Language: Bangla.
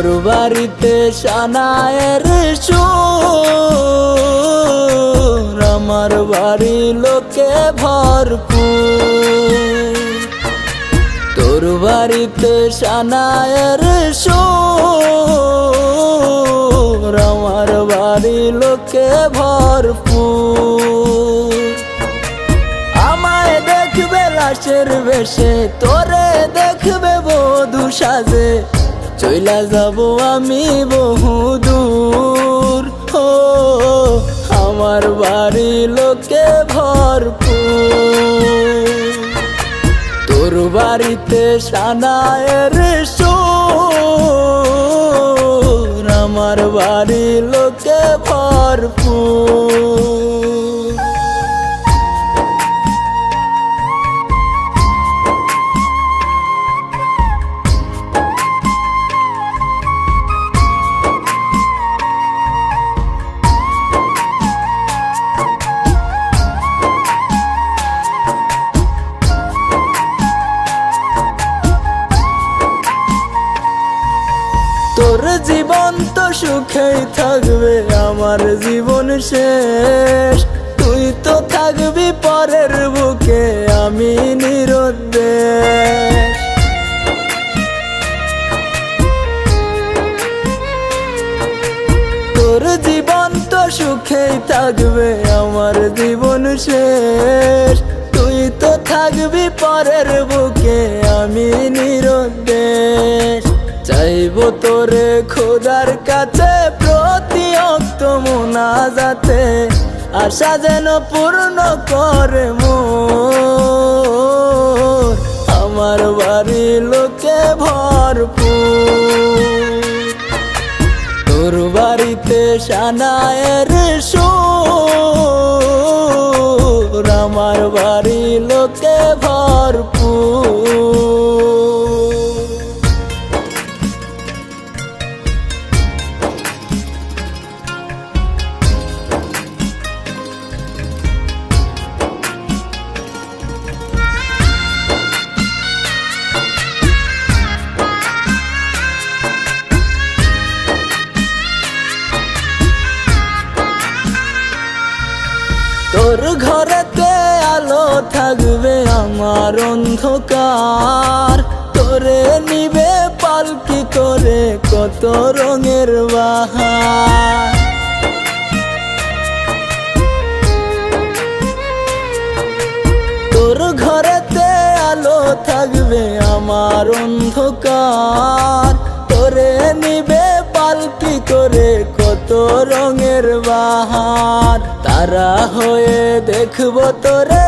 তোর বাড়িতে সানায়ের সুর, আমার বাড়ি লোকে ভরপুর। তোর বাড়িতে সানায়ের সুর, আমার বাড়ি লোকে ভরপুর। আমায় দেখবে লাশের বেশে, তোরে দেখবে বধূ সাজে, চইলা যাব আমি বহুদূর। ও আমার বাড়ি লোকে ভরপুর। তোর বাড়িতে সানায়ের সুর, আমার বাড়ি লোকে ভরপুর। তোর জীবন তো সুখেই থাকবে, আমার জীবন শেষ। তুই তো থাকবি পরের বুকে, আমি নিরুদ্দেশ। তোর জীবন তো সুখেই থাকবে, আমার জীবন শেষ। তুই তো থাকবি পরের বুকে, আমি নিরুদ্দেশ। চাইবো তোরে খোদার কাছে প্রতি অক্ত মুনাজাতে, আশা যেন পূর্ণ করে মোর, আমার বাড়ি লোকে ভরপুর। তোর বাড়িতে সানায়ের সুর, আমার বাড়ি লোকে ভরপুর। তোর ঘরেতে আলো থাকবে, আমার অন্ধকার। তোরে নিবে পালকি করে কত রঙের বাহার। তোর ঘরেতে আলো থাকবে, আমার অন্ধকার। তোরে নিবে পালকি করে কত রঙের বাহার। তারা হয়ে দেখবো তোরে